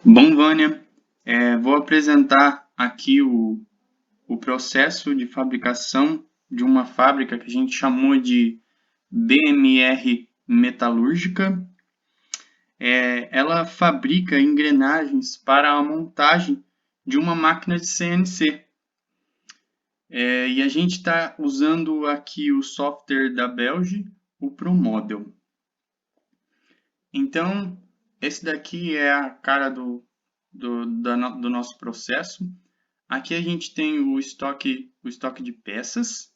Bom, Vânia, vou apresentar aqui o processo de fabricação de uma fábrica que a gente chamou de BMR Metalúrgica. Ela fabrica engrenagens para a montagem de uma máquina de CNC. E a gente está usando aqui o software da Belge, o ProModel. Então, esse daqui é a cara do nosso processo. Aqui a gente tem o estoque de peças.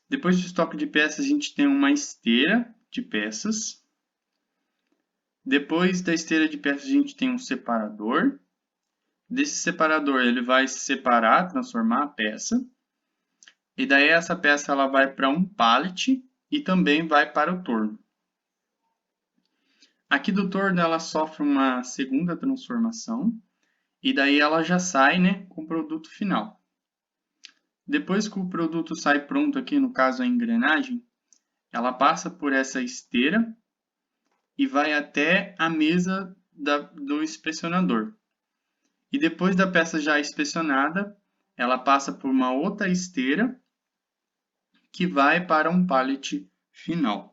Depois do estoque de peças, a gente tem uma esteira de peças. Depois da esteira de peças, a gente tem um separador. Desse separador, ele vai separar, transformar a peça. E daí essa peça ela vai para um pallet e também vai para o torno. Aqui do torno ela sofre uma segunda transformação e daí ela já sai, né, com o produto final. Depois que o produto sai pronto aqui, no caso a engrenagem, ela passa por essa esteira e vai até a mesa do inspecionador. E depois da peça já inspecionada, ela passa por uma outra esteira que vai para um pallet final.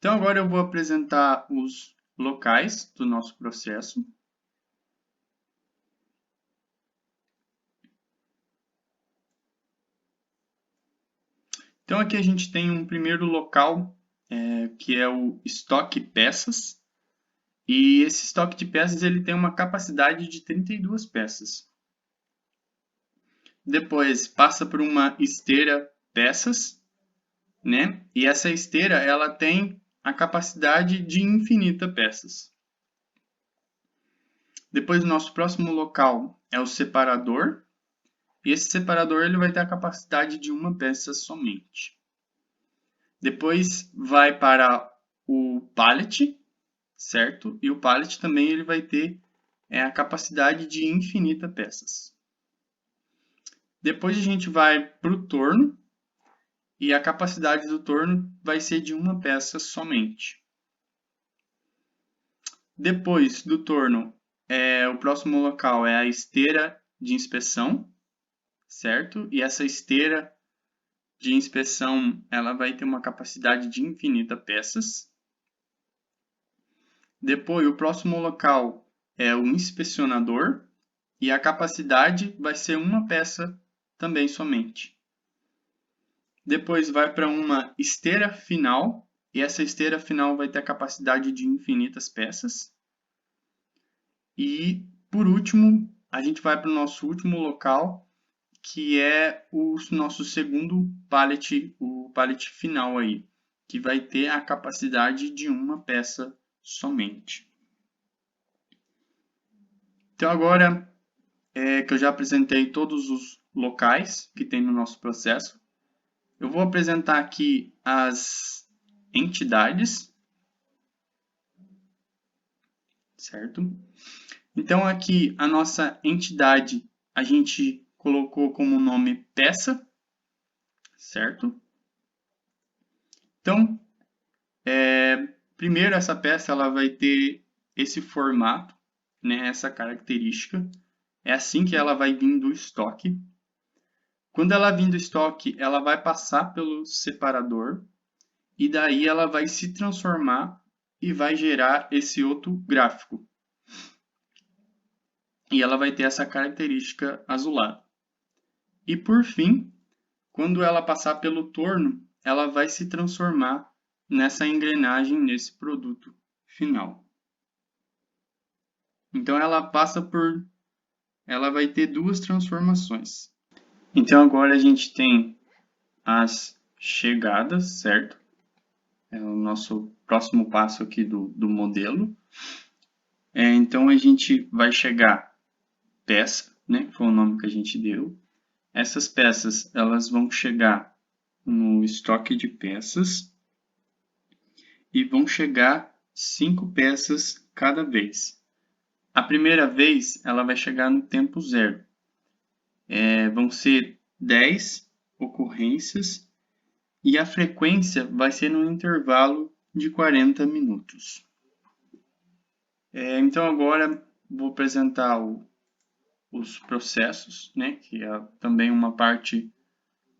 Então agora eu vou apresentar os locais do nosso processo. Então aqui a gente tem um primeiro local, que é o estoque peças. E esse estoque de peças ele tem uma capacidade de 32 peças. Depois passa por uma esteira peças, né? E essa esteira ela tem a capacidade de infinita peças. Depois o nosso próximo local é o separador. E esse separador ele vai ter a capacidade de uma peça somente. Depois vai para o pallet, certo? E o pallet também ele vai ter a capacidade de infinita peças. Depois a gente vai para o torno e a capacidade do torno vai ser de uma peça somente. Depois do torno, o próximo local é a esteira de inspeção, certo? E essa esteira de inspeção ela vai ter uma capacidade de infinita peças. Depois, o próximo local é o inspecionador e a capacidade vai ser uma peça também somente. Depois vai para uma esteira final e essa esteira final vai ter a capacidade de infinitas peças. E por último, a gente vai para o nosso último local, que é o nosso segundo pallet, o pallet final aí, que vai ter a capacidade de uma peça somente. Então agora que eu já apresentei todos os locais que tem no nosso processo, eu vou apresentar aqui as entidades, certo? Então aqui a nossa entidade a gente colocou como nome peça, certo? Então, primeiro essa peça ela vai ter esse formato, né, essa característica. É assim que ela vai vir do estoque. Quando ela vir do estoque, ela vai passar pelo separador e daí ela vai se transformar e vai gerar esse outro gráfico. E ela vai ter essa característica azulada. E por fim, quando ela passar pelo torno, ela vai se transformar nessa engrenagem, nesse produto final. Então ela vai ter duas transformações. Então agora a gente tem as chegadas, certo? É o nosso próximo passo aqui do modelo. Então a gente vai chegar peça, né? Foi o nome que a gente deu. Essas peças elas vão chegar no estoque de peças e vão chegar 5 peças cada vez. A primeira vez ela vai chegar no tempo zero. Vão ser 10 ocorrências e a frequência vai ser no intervalo de 40 minutos. Então agora vou apresentar os processos, né, que é também uma parte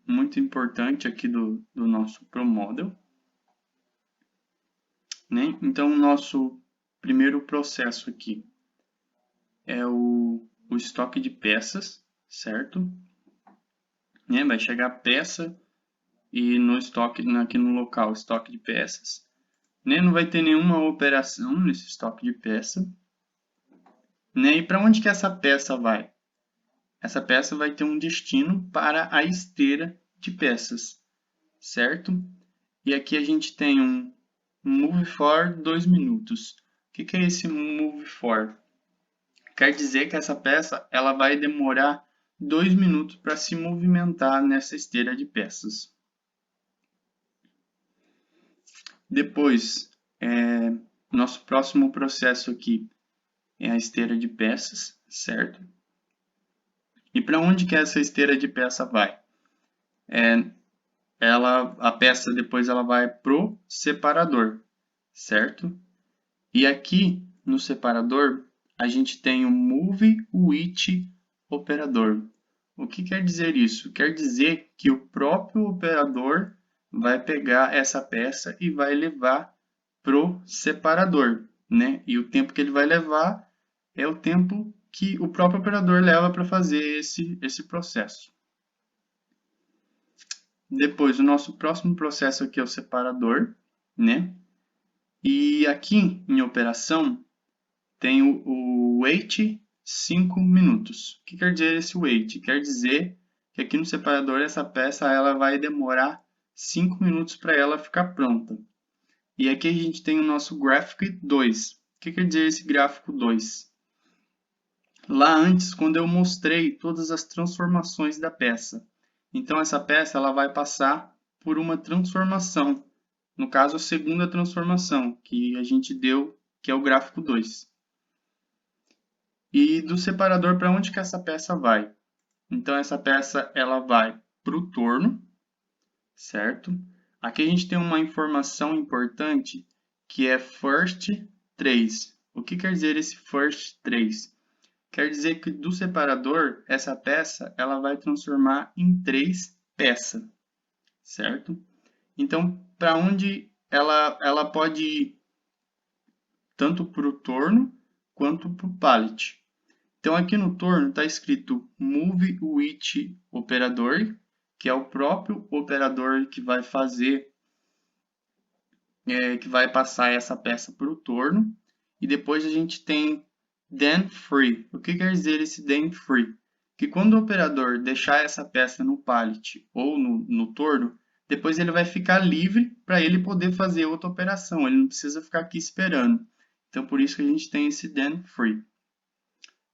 muito importante aqui do nosso ProModel. Né? Então, o nosso primeiro processo aqui é o estoque de peças, certo? Né? Vai chegar a peça e no estoque, aqui no local, estoque de peças. Né? Não vai ter nenhuma operação nesse estoque de peça. Né? E para onde que essa peça vai? Essa peça vai ter um destino para a esteira de peças, certo? E aqui a gente tem um move for 2 minutos. O que é esse move for? Quer dizer que essa peça ela vai demorar 2 minutos para se movimentar nessa esteira de peças. Depois, nosso próximo processo aqui é a esteira de peças, certo? E para onde que essa esteira de peça vai? A peça depois ela vai pro separador, certo? E aqui no separador a gente tem o move with operador. O que quer dizer isso? Quer dizer que o próprio operador vai pegar essa peça e vai levar pro separador, né? E o tempo que ele vai levar é o tempo que o próprio operador leva para fazer esse processo. Depois, o nosso próximo processo aqui é o separador, né? E aqui em operação tem o wait 5 minutos. O que quer dizer esse wait? Quer dizer que aqui no separador essa peça ela vai demorar 5 minutos para ela ficar pronta. E aqui a gente tem o nosso graphic 2. O que quer dizer esse gráfico 2? Lá antes, quando eu mostrei todas as transformações da peça. Então essa peça ela vai passar por uma transformação. No caso, a segunda transformação que a gente deu, que é o gráfico 2. E do separador, para onde que essa peça vai? Então, essa peça ela vai para o torno, certo? Aqui a gente tem uma informação importante que é first 3. O que quer dizer esse first 3? Quer dizer que do separador, essa peça ela vai transformar em 3 peças, certo? Então, para onde ela pode ir? Tanto para o torno quanto para o pallet. Então, aqui no torno está escrito Move with Operador, que é o próprio operador que vai fazer, que vai passar essa peça para o torno. E depois a gente tem Then Free. O que quer dizer esse Then Free? Que quando o operador deixar essa peça no pallet ou no torno, depois ele vai ficar livre para ele poder fazer outra operação. Ele não precisa ficar aqui esperando. Então, por isso que a gente tem esse Then Free.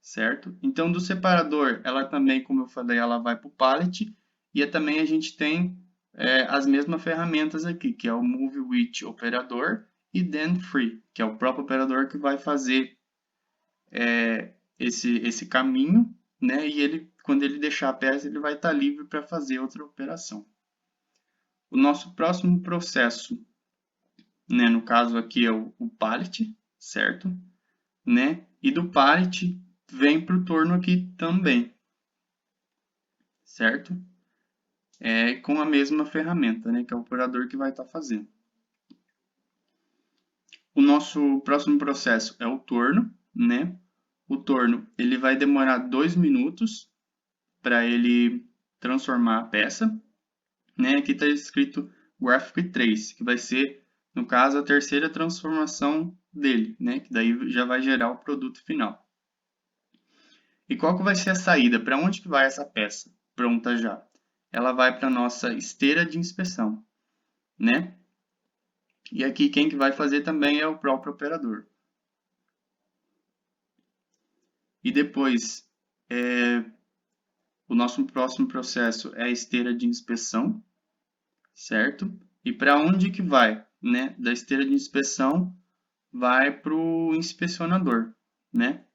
Certo? Então, do separador, ela também, como eu falei, ela vai para o pallet. E também a gente tem as mesmas ferramentas aqui, que é o Move with Operador e Then Free, que é o próprio operador que vai fazer esse caminho, né? E ele, quando ele deixar a peça, ele vai estar livre para fazer outra operação. O nosso próximo processo, né, no caso aqui é o pallet, certo? Né? E do pallet vem para o torno aqui também, certo? Com a mesma ferramenta, né, que é o operador que vai estar fazendo. O nosso próximo processo é o torno, né? O torno ele vai demorar 2 minutos para ele transformar a peça, né? Aqui está escrito Graphic 3, que vai ser, no caso, a terceira transformação dele, né? Que daí já vai gerar o produto final. E qual que vai ser a saída? Para onde que vai essa peça? Pronta já. Ela vai para a nossa esteira de inspeção, né? E aqui quem que vai fazer também é o próprio operador. E depois, o nosso próximo processo é a esteira de inspeção, certo? E para onde que vai? Né? Da esteira de inspeção vai para o inspecionador, né?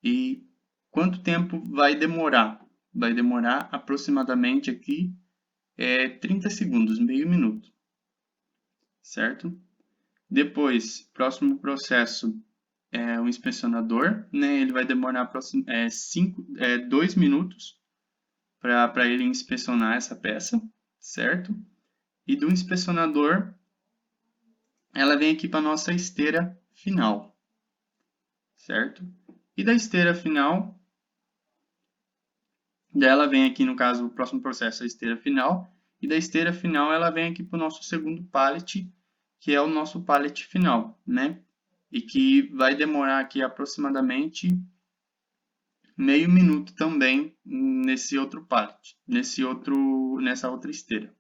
E quanto tempo vai demorar? Vai demorar aproximadamente aqui 30 segundos, meio minuto, certo? Depois, próximo processo o inspecionador, né? Ele vai demorar 2 minutos para ele inspecionar essa peça, certo? E do inspecionador, ela vem aqui para nossa esteira final, certo? E da esteira final, dela vem aqui, no caso, o próximo processo é a esteira final, e da esteira final ela vem aqui para o nosso segundo pallet, que é o nosso pallet final, né? E que vai demorar aqui aproximadamente meio minuto também nesse outro pallet, nessa outra esteira.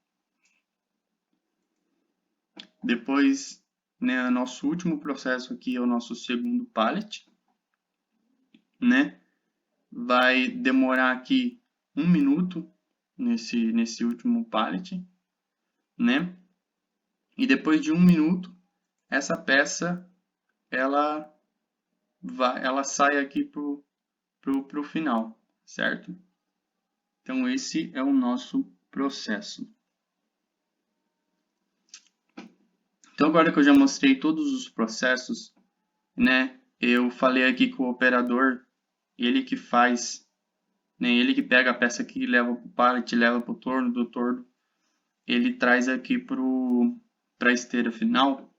Depois, né, nosso último processo aqui é o nosso segundo pallet, né? Vai demorar aqui 1 minuto nesse último pallet, né? E depois de 1 minuto, essa peça ela sai aqui pro final, certo? Então esse é o nosso processo. Então agora que eu já mostrei todos os processos, né? Eu falei aqui que o operador, ele que faz, né? Ele que pega a peça aqui, leva para o pallet, leva para o torno, do torno ele traz aqui para a esteira final,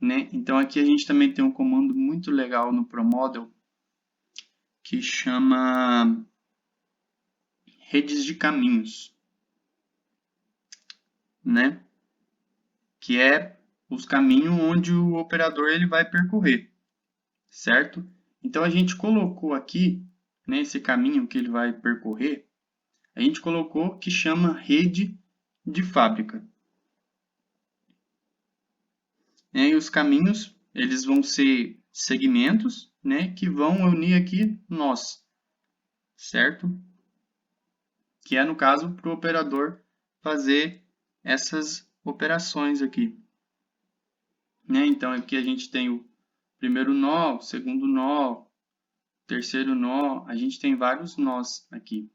né? Então aqui a gente também tem um comando muito legal no ProModel que chama redes de caminhos, né? Que é os caminhos onde o operador ele vai percorrer, certo? Então a gente colocou aqui, né, esse caminho que ele vai percorrer, a gente colocou que chama rede de fábrica. E os caminhos, eles vão ser segmentos, né, que vão unir aqui nós, certo? Que é, no caso, para o operador fazer essas operações aqui. Né? Então, aqui a gente tem o primeiro nó, o segundo nó, terceiro nó, a gente tem vários nós aqui.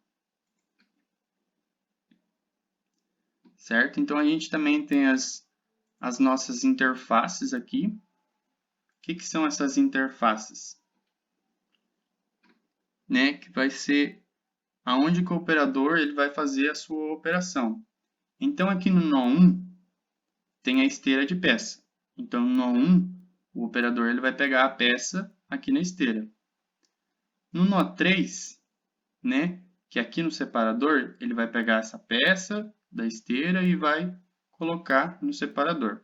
Certo? Então, a gente também tem as nossas interfaces aqui. O que são essas interfaces? Né? Que vai ser aonde que o operador ele vai fazer a sua operação. Então, aqui no nó 1, tem a esteira de peça. Então, no nó 1, o operador ele vai pegar a peça aqui na esteira. No nó 3, né, que aqui no separador, ele vai pegar essa peça da esteira e vai colocar no separador.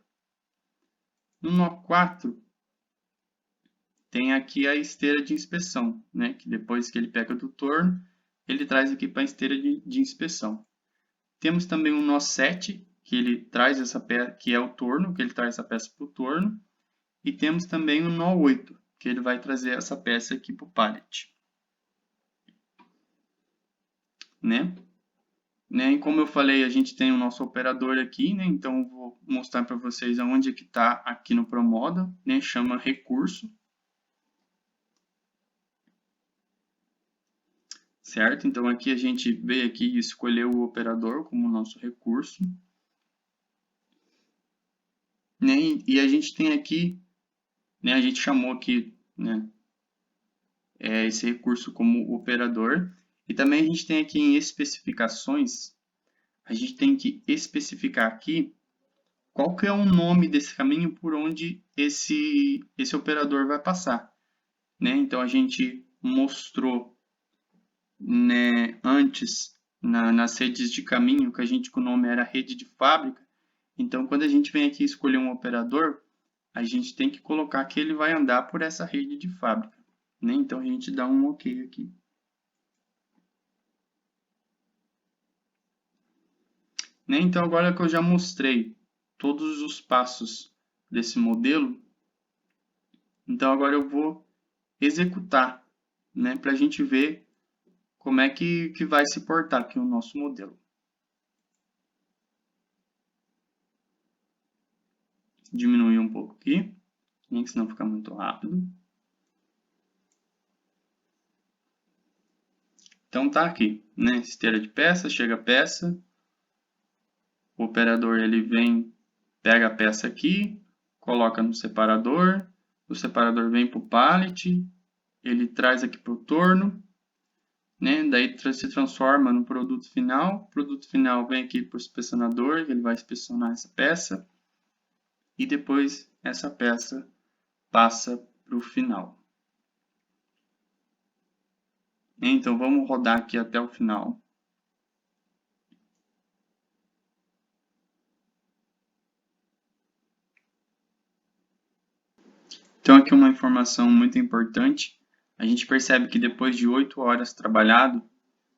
No nó 4, tem aqui a esteira de inspeção, né, que depois que ele pega do torno, ele traz aqui para a esteira de inspeção. Temos também um nó 7, que ele traz essa peça, que é o torno, que ele traz essa peça para o torno. E temos também o nó 8, que ele vai trazer essa peça aqui para o pallet. Né? E como eu falei, a gente tem o nosso operador aqui, né? Então eu vou mostrar para vocês aonde que está aqui no ProModel, né? Chama recurso. Certo? Então aqui a gente veio aqui e escolheu o operador como nosso recurso. Né? E a gente tem aqui, né? A gente chamou aqui, né? Esse recurso como operador. E também a gente tem aqui em especificações, a gente tem que especificar aqui qual que é o nome desse caminho por onde esse operador vai passar. Né? Então, a gente mostrou, né, antes, nas redes de caminho, que a gente com o nome era rede de fábrica. Então, quando a gente vem aqui escolher um operador, a gente tem que colocar que ele vai andar por essa rede de fábrica. Né? Então, a gente dá um OK aqui. Né? Então, agora que eu já mostrei todos os passos desse modelo, então agora eu vou executar, né, para a gente ver como é que vai se portar aqui o nosso modelo. Diminuir um pouco aqui, senão fica muito rápido. Então tá aqui, né, esteira de peça, chega a peça, o operador ele vem, pega a peça aqui, coloca no separador, o separador vem para o pallet, ele traz aqui para o torno, né? Daí se transforma no produto final. O produto final vem aqui para o inspecionador, ele vai inspecionar essa peça. E depois essa peça passa para o final. Então vamos rodar aqui até o final. Então aqui uma informação muito importante. A gente percebe que depois de 8 horas trabalhado,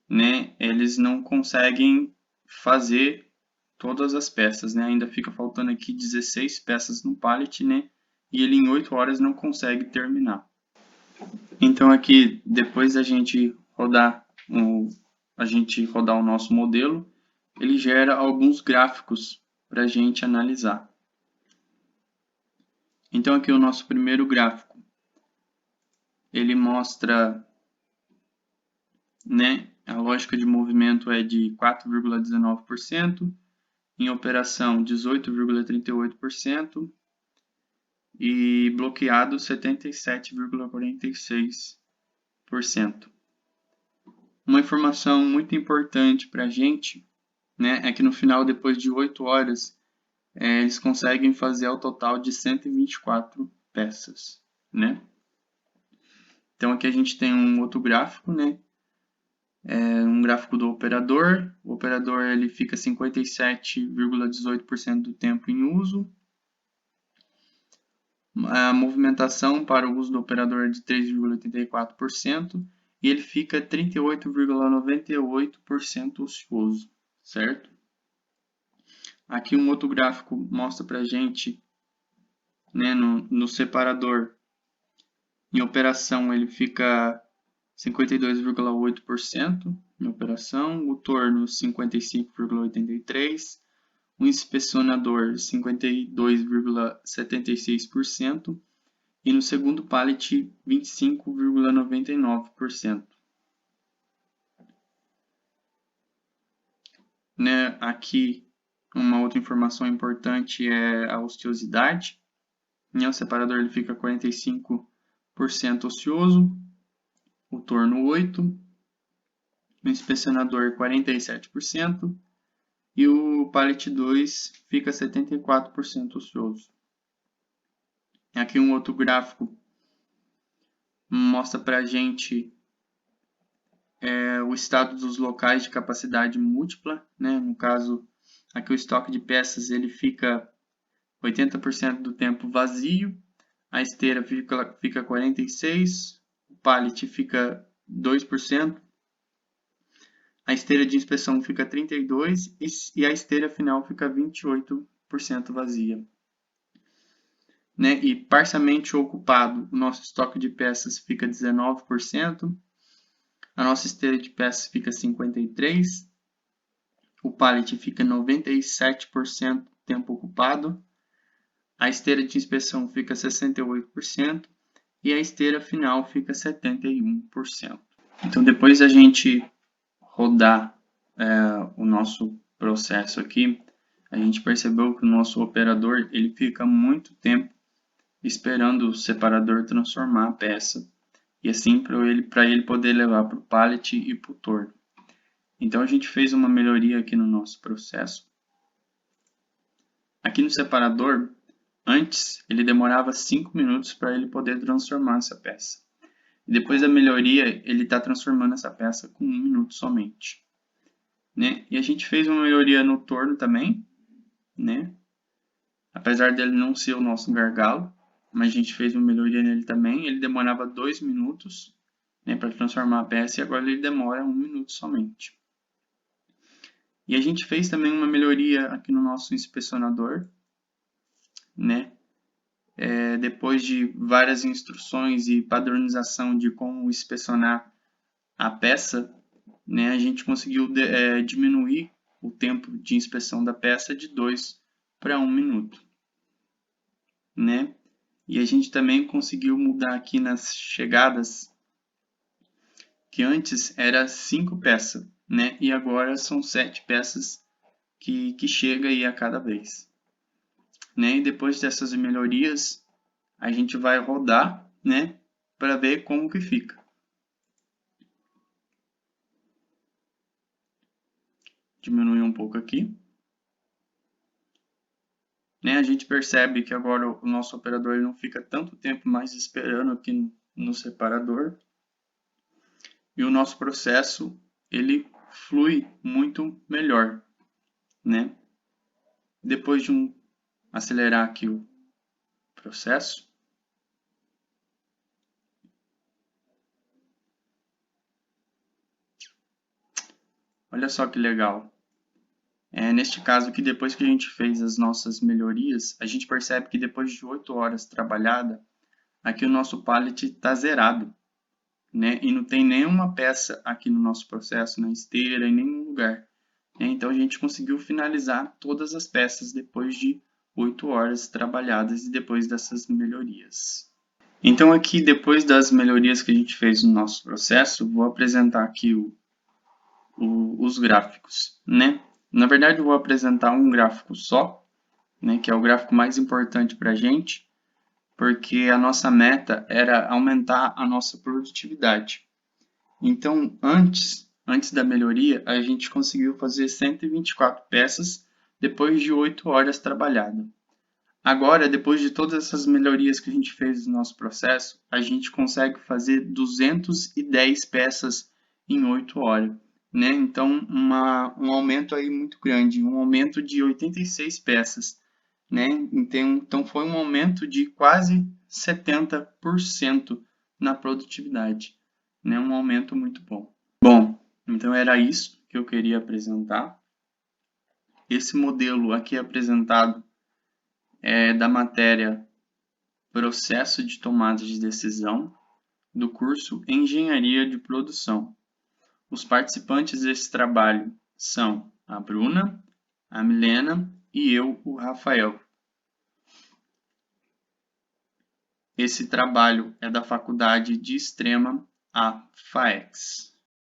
né, eles não conseguem fazer todas as peças, né? Ainda fica faltando aqui 16 peças no pallet, né? E ele em 8 horas não consegue terminar. Então aqui, depois da gente rodar o nosso modelo, ele gera alguns gráficos para a gente analisar. Então aqui o nosso primeiro gráfico, ele mostra, né, a lógica de movimento é de 4,19%, em operação 18,38% e bloqueado 77,46%. Uma informação muito importante para a gente, né, é que no final, depois de 8 horas, eles conseguem fazer ao total de 124 peças, né? Então aqui a gente tem um outro gráfico, né? Um gráfico do operador. O operador ele fica 57,18% do tempo em uso. A movimentação para o uso do operador é de 3,84% e ele fica 38,98% ocioso, certo? Aqui um outro gráfico mostra para a gente, né, no separador, em operação ele fica 52,8% em operação, o torno 55,83%, o inspecionador 52,76% e no segundo pallet 25,99%. Né, aqui uma outra informação importante é a ociosidade. O separador ele fica 45% ocioso, o torno 8%, o inspecionador 47% e o pallet 2 fica 74% ocioso. Aqui um outro gráfico mostra para a gente o estado dos locais de capacidade múltipla, né? No caso, aqui o estoque de peças ele fica 80% do tempo vazio, a esteira fica 46%, o pallet fica 2%, a esteira de inspeção fica 32% e a esteira final fica 28% vazia. Né? E parcialmente ocupado, o nosso estoque de peças fica 19%, a nossa esteira de peças fica 53%, o pallet fica 97% tempo ocupado, a esteira de inspeção fica 68% e a esteira final fica 71%. Então, depois da gente rodar o nosso processo aqui, a gente percebeu que o nosso operador ele fica muito tempo esperando o separador transformar a peça e assim para ele poder levar para o pallet e para o torno. Então a gente fez uma melhoria aqui no nosso processo. Aqui no separador, antes ele demorava 5 minutos para ele poder transformar essa peça. E depois da melhoria, ele está transformando essa peça com 1 minuto somente. Né? E a gente fez uma melhoria no torno também, né? Apesar dele não ser o nosso gargalo, mas a gente fez uma melhoria nele também. Ele demorava 2 minutos, né, para transformar a peça e agora ele demora 1 minuto somente. E a gente fez também uma melhoria aqui no nosso inspecionador, né? Depois de várias instruções e padronização de como inspecionar a peça, né, a gente conseguiu diminuir o tempo de inspeção da peça de 2 para 1 minuto. Né? E a gente também conseguiu mudar aqui nas chegadas, que antes era 5 peças, né? E agora são 7 peças que chega aí a cada vez. Né? E depois dessas melhorias, a gente vai rodar, né, para ver como que fica. Diminuir um pouco aqui. Né, a gente percebe que agora o nosso operador ele não fica tanto tempo mais esperando aqui no separador. E o nosso processo ele flui muito melhor, né? Depois de acelerar aqui o processo, olha só que legal. Neste caso aqui, depois que a gente fez as nossas melhorias, a gente percebe que depois de 8 horas trabalhada, aqui o nosso pallet está zerado, né? E não tem nenhuma peça aqui no nosso processo, na esteira, em nenhum lugar. Então a gente conseguiu finalizar todas as peças depois de 8 horas trabalhadas e depois dessas melhorias. Então aqui, depois das melhorias que a gente fez no nosso processo, vou apresentar aqui os gráficos, né? Na verdade, eu vou apresentar um gráfico só, né, que é o gráfico mais importante para a gente, porque a nossa meta era aumentar a nossa produtividade. Então, antes da melhoria, a gente conseguiu fazer 124 peças depois de 8 horas trabalhadas. Agora, depois de todas essas melhorias que a gente fez no nosso processo, a gente consegue fazer 210 peças em 8 horas. Né? Então, um aumento aí muito grande, um aumento de 86 peças. Né? Então, foi um aumento de quase 70% na produtividade. Né? Um aumento muito bom. Bom, então era isso que eu queria apresentar. Esse modelo aqui apresentado é da matéria Processo de Tomada de Decisão do curso Engenharia de Produção. Os participantes desse trabalho são a Bruna, a Milena e eu, o Rafael. Esse trabalho é da Faculdade de Extrema, a FAEX.